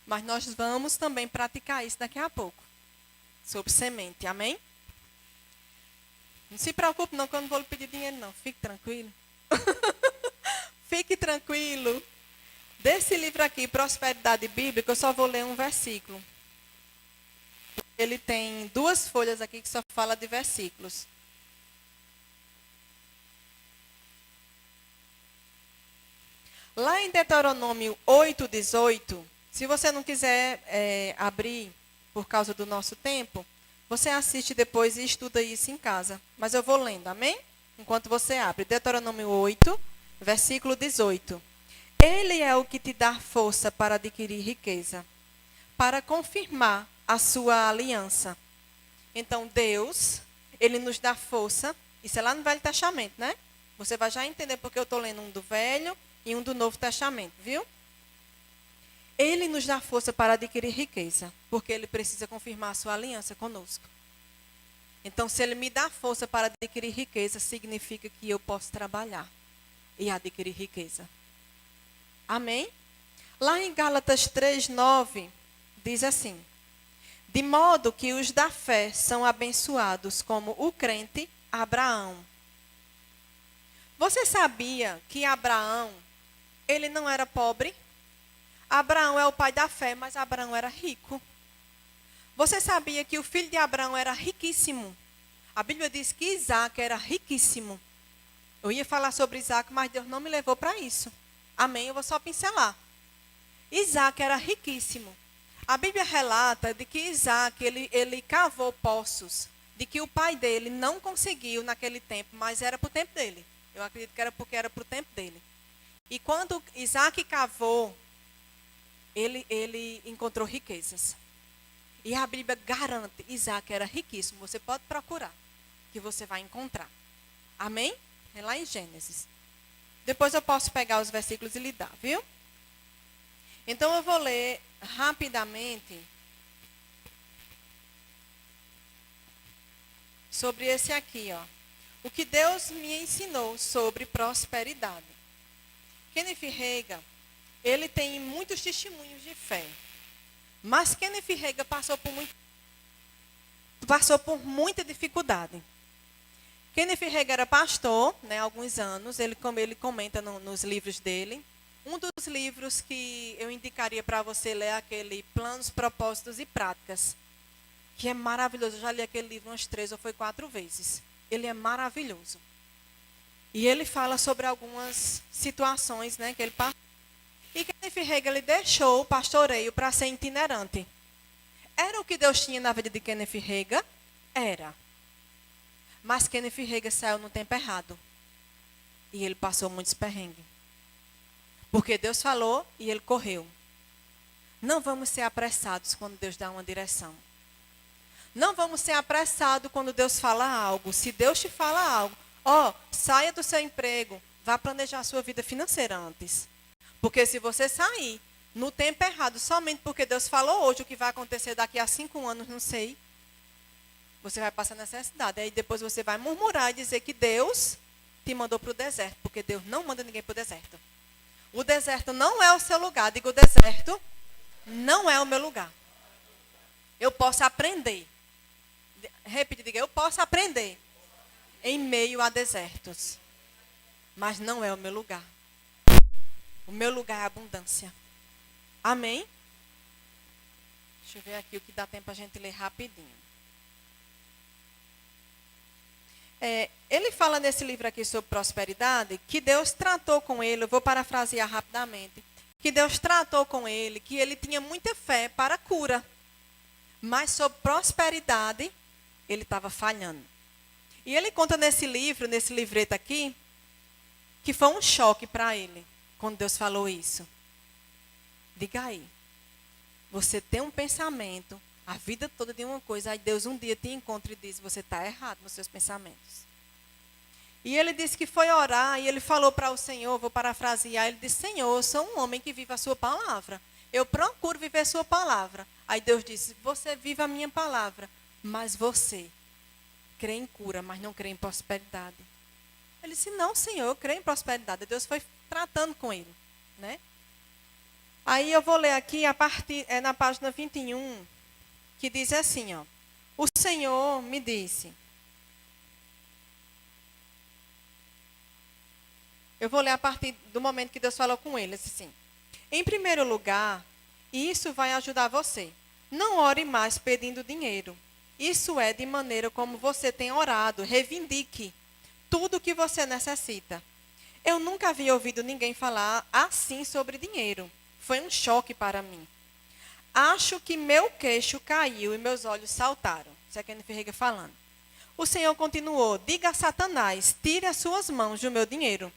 Mas nós vamos também praticar isso daqui a pouco. Sobre semente, amém? Não se preocupe não, que eu não vou lhe pedir dinheiro não. Fique tranquilo. Fique tranquilo. Desse livro aqui, Prosperidade Bíblica, eu só vou ler um versículo. Ele tem 2 folhas aqui que só fala de versículos. Lá em Deuteronômio 8:18, se você não quiser abrir por causa do nosso tempo, você assiste depois e estuda isso em casa. Mas eu vou lendo, amém? Enquanto você abre. Deuteronômio 8, versículo 18. Ele é o que te dá força para adquirir riqueza, para confirmar a sua aliança. Então, Deus, Ele nos dá força. Isso é lá no Velho Testamento, né? Você vai já entender porque eu estou lendo um do Velho e um do Novo Testamento, viu? Ele nos dá força para adquirir riqueza, porque Ele precisa confirmar a sua aliança conosco. Então, se Ele me dá força para adquirir riqueza, significa que eu posso trabalhar e adquirir riqueza. Amém? Lá em Gálatas 3:9, diz assim: de modo que os da fé são abençoados como o crente Abraão. Você sabia que Abraão, ele não era pobre? Abraão é o pai da fé, mas Abraão era rico. Você sabia que o filho de Abraão era riquíssimo? A Bíblia diz que Isaac era riquíssimo. Eu ia falar sobre Isaac, mas Deus não me levou para isso. Amém? Eu vou só pincelar. Isaac era riquíssimo. A Bíblia relata de que Isaac, ele cavou poços, de que o pai dele não conseguiu naquele tempo, mas era para o tempo dele. Eu acredito que era porque era para o tempo dele. E quando Isaac cavou, ele encontrou riquezas. E a Bíblia garante, Isaac era riquíssimo. Você pode procurar, que você vai encontrar. Amém? É lá em Gênesis. Depois eu posso pegar os versículos e lhe dar, viu? Então eu vou ler rapidamente sobre esse aqui, ó. O que Deus me ensinou sobre prosperidade. Kenneth Hagin, ele tem muitos testemunhos de fé. Mas Kenneth Hagin passou por muita dificuldade. Kenneth Hagin era pastor, né, há alguns anos. Ele comenta nos livros dele. Um dos livros que eu indicaria para você ler é aquele Planos, Propósitos e Práticas, que é maravilhoso. Eu já li aquele livro umas 3 ou 4 vezes. Ele é maravilhoso. E ele fala sobre algumas situações, né, que ele passou. E Kenneth Hagin, ele deixou o pastoreio para ser itinerante. Era o que Deus tinha na vida de Kenneth Hagin? Era. Mas Kenneth Hagin saiu no tempo errado. E ele passou muitos perrengues. Porque Deus falou e ele correu. Não vamos ser apressados quando Deus dá uma direção. Não vamos ser apressados quando Deus fala algo. Se Deus te fala algo, saia do seu emprego, vá planejar a sua vida financeira antes. Porque se você sair no tempo errado, somente porque Deus falou hoje o que vai acontecer daqui a 5 anos, não sei, você vai passar necessidade. Aí depois você vai murmurar e dizer que Deus te mandou para o deserto, porque Deus não manda ninguém para o deserto. O deserto não é o seu lugar. Digo, o deserto não é o meu lugar. Eu posso aprender. Repita, diga, eu posso aprender em meio a desertos. Mas não é o meu lugar. O meu lugar é abundância. Amém? Deixa eu ver aqui o que dá tempo a gente ler rapidinho. Ele fala nesse livro aqui sobre prosperidade, que Deus tratou com ele, eu vou parafrasear rapidamente, que Deus tratou com ele, que ele tinha muita fé para a cura, mas sobre prosperidade, ele estava falhando. E ele conta nesse livro, nesse livreto aqui, que foi um choque para ele, quando Deus falou isso. Diga aí. Você tem um pensamento, a vida toda de uma coisa, aí Deus um dia te encontra e diz, você está errado nos seus pensamentos. E ele disse que foi orar, e ele falou para o Senhor, vou parafrasear, ele disse, Senhor, eu sou um homem que vive a sua palavra. Eu procuro viver a sua palavra. Aí Deus disse, você vive a minha palavra, mas você crê em cura, mas não crê em prosperidade. Ele disse, não, Senhor, eu creio em prosperidade. Deus foi tratando com ele, né? Aí eu vou ler aqui, na página 21, que diz assim, ó. O Senhor me disse. Eu vou ler a partir do momento que Deus falou com ele, assim. Em primeiro lugar, e isso vai ajudar você, não ore mais pedindo dinheiro. Isso é de maneira como você tem orado, reivindique tudo o que você necessita. Eu nunca havia ouvido ninguém falar assim sobre dinheiro. Foi um choque para mim. Acho que meu queixo caiu e meus olhos saltaram. Isso é Kenneth Ferreira falando. O Senhor continuou, diga a Satanás, tire as suas mãos do meu dinheiro.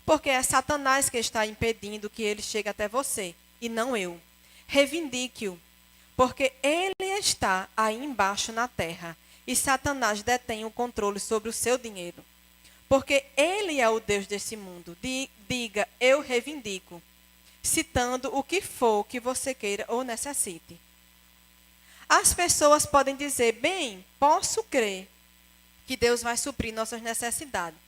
Porque é Satanás que está impedindo que ele chegue até você, e não eu. Reivindique-o, porque ele está aí embaixo na terra, e Satanás detém o controle sobre o seu dinheiro. Porque ele é o Deus desse mundo. Diga, eu reivindico, citando o que for que você queira ou necessite. As pessoas podem dizer, bem, posso crer que Deus vai suprir nossas necessidades.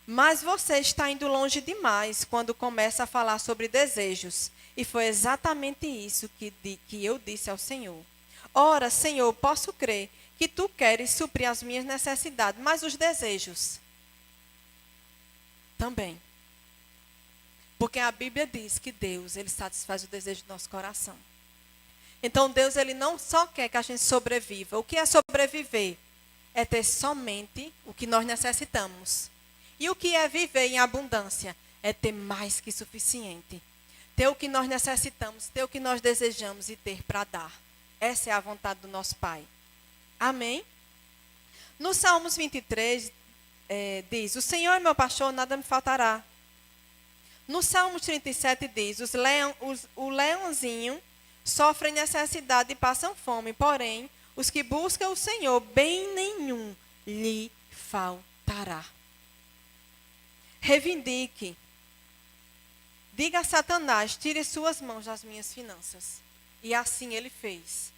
Mas você está indo longe demais quando começa a falar sobre desejos. E foi exatamente isso que eu disse ao Senhor. Ora, Senhor, posso crer que tu queres suprir as minhas necessidades, mas os desejos também. Porque a Bíblia diz que Deus, ele satisfaz o desejo do nosso coração. Então Deus, ele não só quer que a gente sobreviva. O que é sobreviver? É ter somente o que nós necessitamos. E o que é viver em abundância? É ter mais que suficiente. Ter o que nós necessitamos, ter o que nós desejamos e ter para dar. Essa é a vontade do nosso Pai. Amém? No Salmos 23, diz, o Senhor é meu pastor, nada me faltará. No Salmos 37 diz, o leãozinho sofre necessidade e passam fome, porém, os que buscam o Senhor, bem nenhum lhe faltará. Reivindique. Diga a Satanás, tire suas mãos das minhas finanças. E assim ele fez.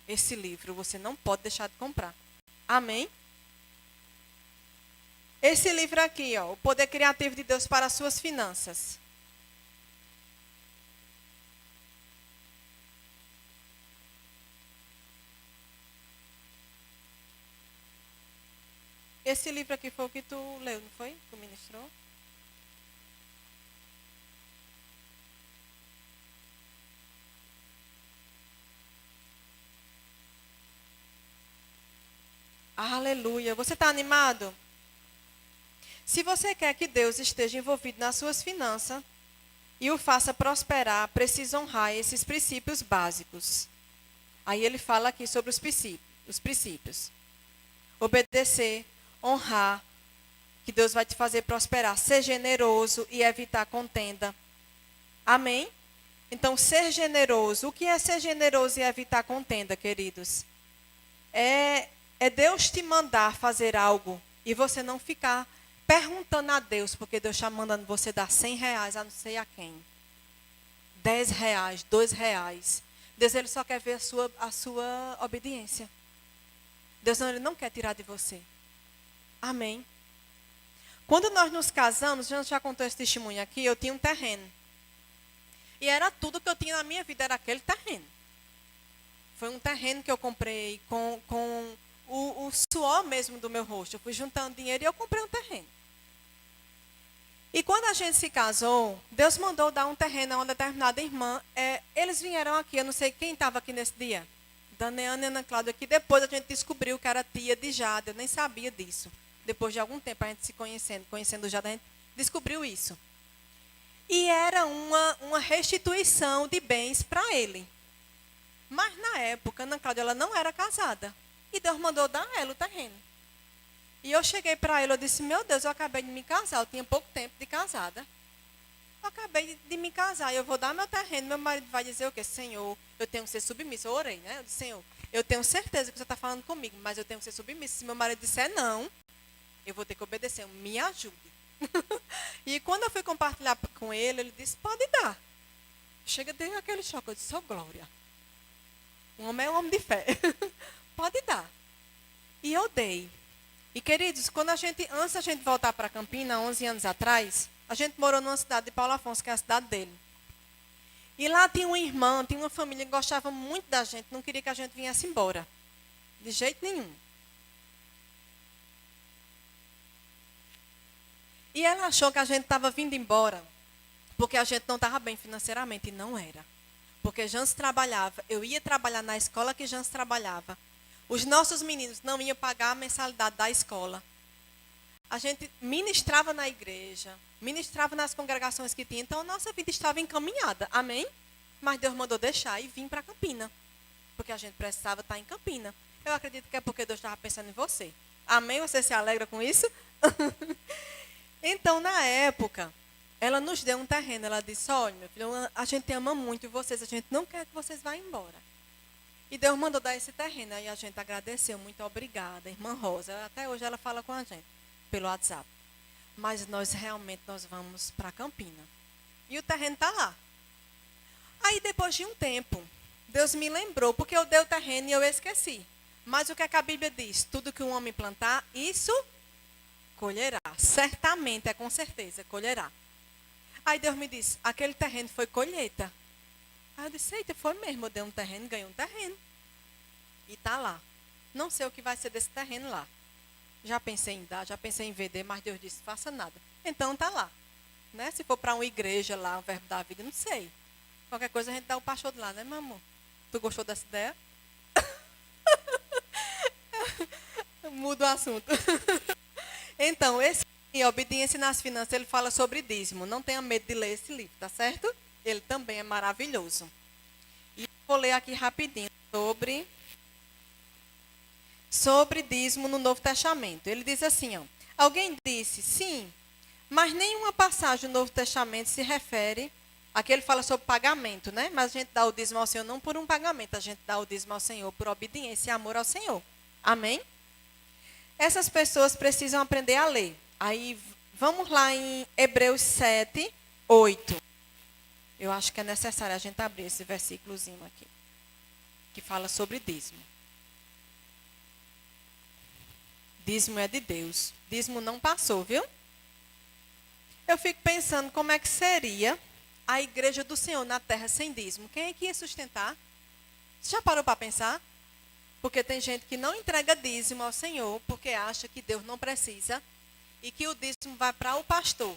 Esse livro você não pode deixar de comprar. Amém? Esse livro aqui, ó, O Poder Criativo de Deus para as Suas Finanças. Esse livro aqui foi o que tu leu, não foi? Tu ministrou? Aleluia. Você está animado? Se você quer que Deus esteja envolvido nas suas finanças e o faça prosperar, precisa honrar esses princípios básicos. Aí ele fala aqui sobre os princípios. Obedecer, honrar, que Deus vai te fazer prosperar. Ser generoso e evitar contenda. Amém? Então, ser generoso. O que é ser generoso e evitar contenda, queridos? É Deus te mandar fazer algo e você não ficar perguntando a Deus, porque Deus está mandando você dar R$100 a não sei a quem. R$10, R$2. Deus, ele só quer ver a sua obediência. Deus, ele não quer tirar de você. Amém. Quando nós nos casamos, já contou esse testemunho aqui, eu tinha um terreno. E era tudo que eu tinha na minha vida, era aquele terreno. Foi um terreno que eu comprei com o suor mesmo do meu rosto. Eu fui juntando dinheiro e eu comprei um terreno. E quando a gente se casou, Deus mandou dar um terreno a uma determinada irmã. Eles vieram aqui, eu não sei quem estava aqui nesse dia. Daniana e Ana Cláudia aqui. Depois a gente descobriu que era tia de Jada. Eu nem sabia disso. Depois de algum tempo a gente se conhecendo Jada, a gente descobriu isso. E era uma restituição de bens para ele. Mas na época, Ana Cláudia ela não era casada. E Deus mandou dar a ela o terreno. E eu cheguei para ele, eu disse, meu Deus, eu acabei de me casar, eu tinha pouco tempo de casada. Eu acabei de me casar, eu vou dar meu terreno, meu marido vai dizer o quê? Senhor, eu tenho que ser submisso. Eu orei, né? Eu disse, Senhor, eu tenho certeza que você está falando comigo, mas eu tenho que ser submisso. Se meu marido disser não, eu vou ter que obedecer, me ajude. E quando eu fui compartilhar com ele, ele disse, pode dar. Chega, deu aquele choque, eu disse, oh glória. Um homem é um homem de fé. Pode dar. E eu dei. E queridos, antes da gente voltar para Campina, 11 anos atrás, a gente morou numa cidade de Paulo Afonso, que é a cidade dele. E lá tinha uma irmã, tinha uma família que gostava muito da gente, não queria que a gente viesse embora. De jeito nenhum. E ela achou que a gente estava vindo embora porque a gente não estava bem financeiramente. E não era. Porque Jans trabalhava, eu ia trabalhar na escola que Jans trabalhava. Os nossos meninos não iam pagar a mensalidade da escola. A gente ministrava na igreja, ministrava nas congregações que tinha, então a nossa vida estava encaminhada, amém? Mas Deus mandou deixar e vir para Campina, porque a gente precisava estar em Campina. Eu acredito que é porque Deus estava pensando em você. Amém? Você se alegra com isso? Então, na época, ela nos deu um terreno, ela disse, olha, meu filho, a gente ama muito vocês, a gente não quer que vocês vá embora. E Deus mandou dar esse terreno, aí a gente agradeceu, muito obrigada, irmã Rosa, até hoje ela fala com a gente pelo WhatsApp. Mas nós vamos para Campina. E o terreno está lá. Aí depois de um tempo, Deus me lembrou, porque eu dei o terreno e eu esqueci. Mas o que é que a Bíblia diz? Tudo que um homem plantar, isso colherá. Certamente, é com certeza, colherá. Aí Deus me disse, aquele terreno foi colheita. Aí eu disse, eita, foi mesmo, eu dei um terreno, ganhei um terreno. E está lá. Não sei o que vai ser desse terreno lá. Já pensei em dar, já pensei em vender, mas Deus disse, faça nada. Então está lá. Né? Se for para uma igreja lá, um verbo da vida, não sei. Qualquer coisa a gente dá o pastor de lá, né, meu amor? Tu gostou dessa ideia? Muda o assunto. Então, esse Obediência nas Finanças, ele fala sobre dízimo. Não tenha medo de ler esse livro, tá certo? Ele também é maravilhoso. E vou ler aqui rapidinho sobre dízimo no Novo Testamento. Ele diz assim, ó, alguém disse, sim, mas nenhuma passagem do Novo Testamento se refere, aqui ele fala sobre pagamento, né? Mas a gente dá o dízimo ao Senhor não por um pagamento, a gente dá o dízimo ao Senhor por obediência e amor ao Senhor. Amém? Essas pessoas precisam aprender a ler. Aí, vamos lá em Hebreus 7, 8. Eu acho que é necessário a gente abrir esse versículozinho aqui, que fala sobre dízimo. Dízimo é de Deus. Dízimo não passou, viu? Eu fico pensando como é que seria a igreja do Senhor na terra sem dízimo. Quem é que ia sustentar? Você já parou para pensar? Porque tem gente que não entrega dízimo ao Senhor porque acha que Deus não precisa e que o dízimo vai para o pastor.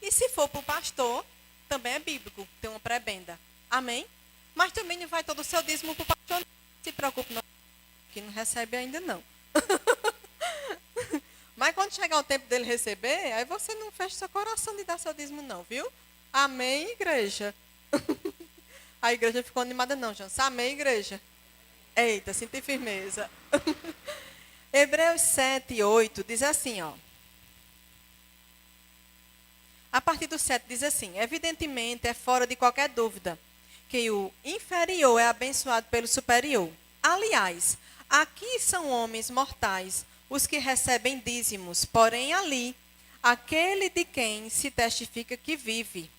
E se for para o pastor, também é bíblico, tem uma prebenda. Amém? Mas também não vai todo o seu dízimo para o pastor. Não se preocupe, não, que não recebe ainda não. Mas quando chegar o tempo dele receber, aí você não fecha seu coração de dar seu dízimo não, viu? Amém, igreja? A igreja ficou animada não, Jans. Amém, igreja? Eita, sinta firmeza. Hebreus 7, 8 diz assim, ó. A partir do 7 diz assim, evidentemente é fora de qualquer dúvida que o inferior é abençoado pelo superior. Aliás, aqui são homens mortais os que recebem dízimos, porém ali, aquele de quem se testifica que vive.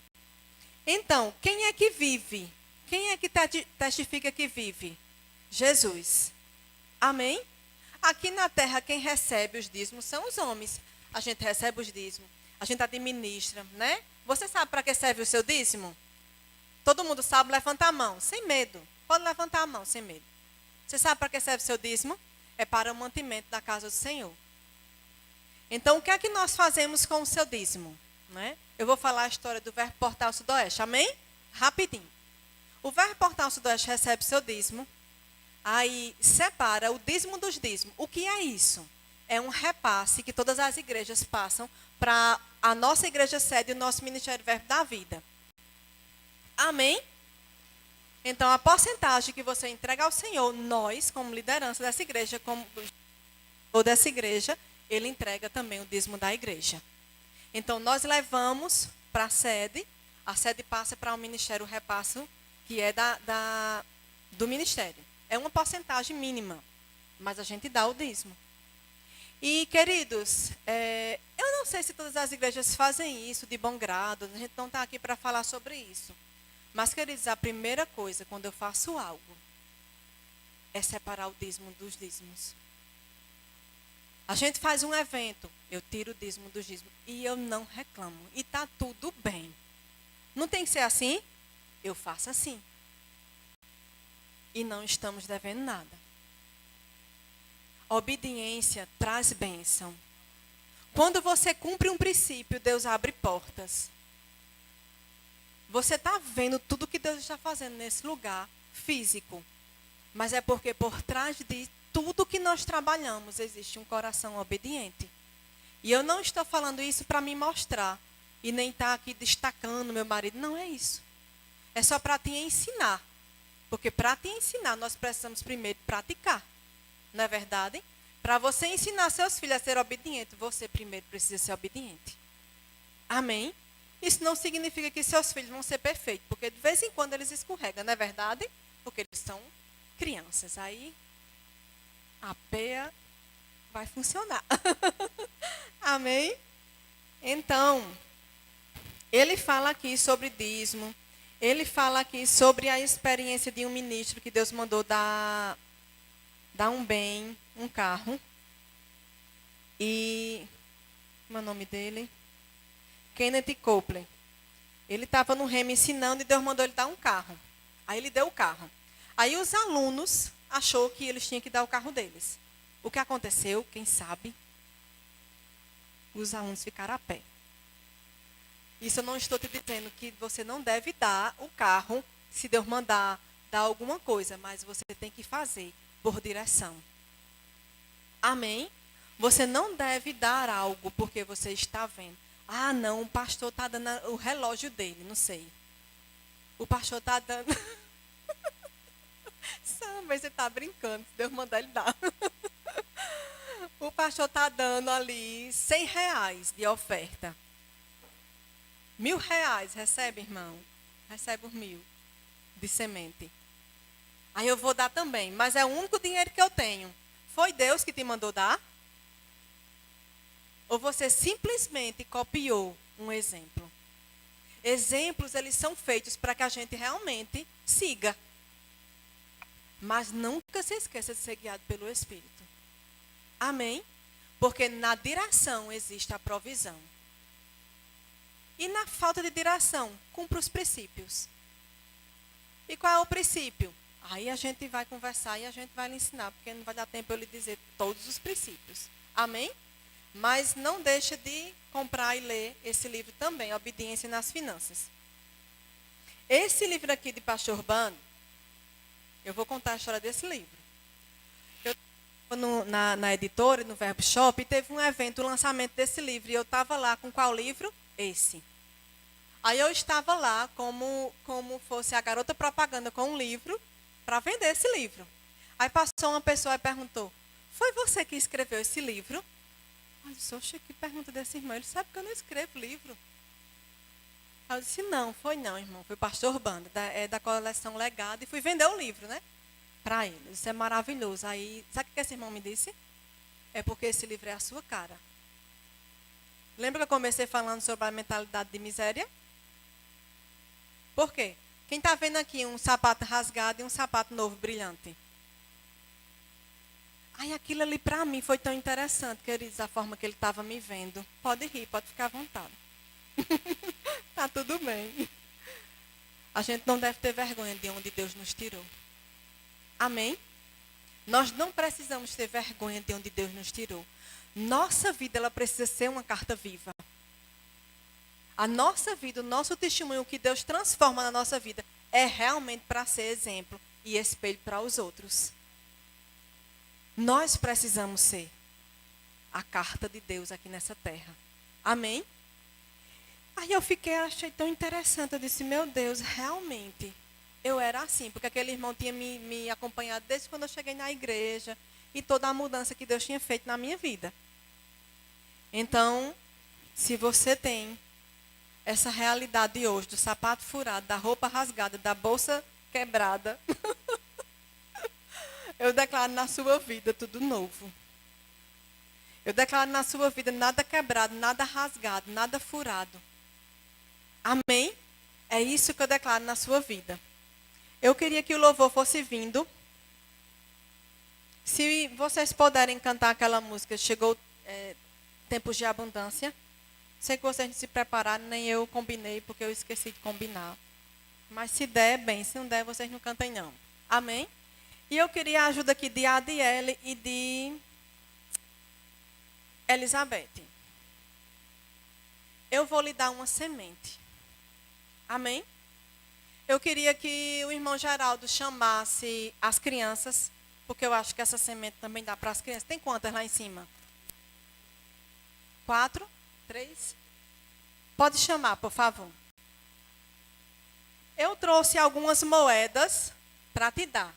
Então, quem é que vive? Quem é que testifica que vive? Jesus. Amém? Aqui na terra, quem recebe os dízimos são os homens. A gente recebe os dízimos, a gente administra, né? Você sabe para que serve o seu dízimo? Todo mundo sabe, levanta a mão, sem medo. Pode levantar a mão, sem medo. Você sabe para que serve o seu dízimo? É para o mantimento da casa do Senhor. Então, o que é que nós fazemos com o seu dízimo? Né? Eu vou falar a história do Verbo Portal Sudoeste, amém? Rapidinho. O Verbo Portal Sudoeste recebe seu dízimo, aí separa o dízimo dos dízimos. O que é isso? É um repasse que todas as igrejas passam para a nossa igreja sede e o nosso Ministério Verbo da Vida. Amém? Então, a porcentagem que você entrega ao Senhor, nós, como liderança dessa igreja, como ou dessa igreja, ele entrega também o dízimo da igreja. Então, nós levamos para a sede passa para o ministério, o repasso, que é do ministério. É uma porcentagem mínima, mas a gente dá o dízimo. E, queridos, eu não sei se todas as igrejas fazem isso de bom grado, a gente não está aqui para falar sobre isso. Mas, queridos, a primeira coisa, quando eu faço algo, é separar o dízimo dos dízimos. A gente faz um evento, eu tiro o dízimo dos dízimos e eu não reclamo. E está tudo bem. Não tem que ser assim? Eu faço assim. E não estamos devendo nada. Obediência traz bênção. Quando você cumpre um princípio, Deus abre portas. Você está vendo tudo que Deus está fazendo nesse lugar físico. Mas é porque por trás de tudo que nós trabalhamos existe um coração obediente. E eu não estou falando isso para me mostrar. E nem estar aqui destacando meu marido. Não é isso. É só para te ensinar. Porque para te ensinar, nós precisamos primeiro praticar. Não é verdade? Para você ensinar seus filhos a ser obedientes, você primeiro precisa ser obediente. Amém? Isso não significa que seus filhos vão ser perfeitos, porque de vez em quando eles escorregam, não é verdade? Porque eles são crianças. Aí a peia vai funcionar. Amém? Então, ele fala aqui sobre dízimo. Ele fala aqui sobre a experiência de um ministro que Deus mandou dar um bem, um carro. E, como é o nome dele? Kenneth Copeland. Ele estava no remo ensinando e Deus mandou ele dar um carro. Aí ele deu o carro. Aí os alunos achou que eles tinham que dar o carro deles. O que aconteceu, quem sabe? Os alunos ficaram a pé. Isso eu não estou te dizendo que você não deve dar o carro se Deus mandar dar alguma coisa, mas você tem que fazer por direção. Amém? Você não deve dar algo porque você está vendo. Ah, não, o pastor está dando o relógio dele, não sei. O pastor está dando... Mas você está brincando, se Deus mandar ele dar. O pastor está dando ali R$100 de oferta. R$1.000, recebe, irmão? Recebe os 1.000 de semente. Aí eu vou dar também, mas é o único dinheiro que eu tenho. Foi Deus que te mandou dar? Ou você simplesmente copiou um exemplo? Exemplos, eles são feitos para que a gente realmente siga. Mas nunca se esqueça de ser guiado pelo Espírito. Amém? Porque na direção existe a provisão. E na falta de direção, cumpra os princípios. E qual é o princípio? Aí a gente vai conversar e a gente vai lhe ensinar, porque não vai dar tempo eu lhe dizer todos os princípios. Amém? Mas não deixa de comprar e ler esse livro também, Obediência nas Finanças. Esse livro aqui de Pastor Urbano, eu vou contar a história desse livro. Eu estava na editora, no Verbo Shop, e teve um evento, o lançamento desse livro. E eu estava lá com qual livro? Esse. Aí eu estava lá como fosse a garota propaganda com um livro para vender esse livro. Aí passou uma pessoa e perguntou, foi você que escreveu esse livro? Eu disse, oxe, que pergunta desse irmão? Ele sabe que eu não escrevo livro. Aí eu disse, não, foi não, irmão. Foi o pastor Urbano, da coleção Legado, e fui vender o livro, né? Para ele. Isso é maravilhoso. Aí, sabe o que esse irmão me disse? É porque esse livro é a sua cara. Lembra que eu comecei falando sobre a mentalidade de miséria? Por quê? Quem está vendo aqui um sapato rasgado e um sapato novo, brilhante? Aí aquilo ali para mim foi tão interessante, queridos, a forma que ele estava me vendo. Pode rir, pode ficar à vontade. Tá tudo bem. A gente não deve ter vergonha de onde Deus nos tirou. Amém? Nós não precisamos ter vergonha de onde Deus nos tirou. Nossa vida, ela precisa ser uma carta viva. A nossa vida, o nosso testemunho, o que Deus transforma na nossa vida, é realmente para ser exemplo e espelho para os outros. Nós precisamos ser a carta de Deus aqui nessa terra. Amém? Aí eu achei tão interessante. Eu disse, meu Deus, realmente, eu era assim. Porque aquele irmão tinha me acompanhado desde quando eu cheguei na igreja. E toda a mudança que Deus tinha feito na minha vida. Então, se você tem essa realidade hoje do sapato furado, da roupa rasgada, da bolsa quebrada, eu declaro na sua vida tudo novo. Eu declaro na sua vida nada quebrado, nada rasgado, nada furado. Amém? É isso que eu declaro na sua vida. Eu queria que o louvor fosse vindo. Se vocês puderem cantar aquela música, chegou tempos de abundância. Sei que vocês não se prepararam, nem eu combinei, porque eu esqueci de combinar. Mas se der, bem. Se não der, vocês não cantem, não. Amém? E eu queria a ajuda aqui de Adiele e de Elizabeth. Eu vou lhe dar uma semente. Amém? Eu queria que o irmão Geraldo chamasse as crianças, porque eu acho que essa semente também dá para as crianças. Tem quantas lá em cima? 4? 3? Pode chamar, por favor. Eu trouxe algumas moedas para te dar.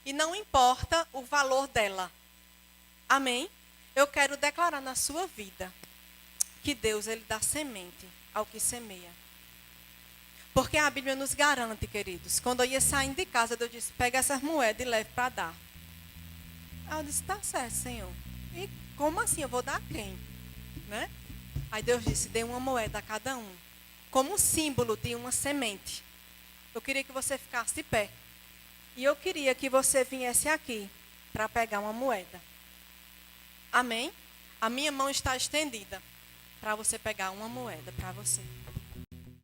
E não importa o valor dela. Amém? Eu quero declarar na sua vida que Deus, ele dá semente ao que semeia. Porque a Bíblia nos garante, queridos. Quando eu ia saindo de casa, eu disse, pega essas moedas e leve para dar. Aí eu disse, tá certo, Senhor. E como assim? Eu vou dar a quem? Né? Aí Deus disse, dê uma moeda a cada um. Como símbolo de uma semente. Eu queria que você ficasse de pé. E eu queria que você viesse aqui para pegar uma moeda. Amém? A minha mão está estendida para você pegar uma moeda para você.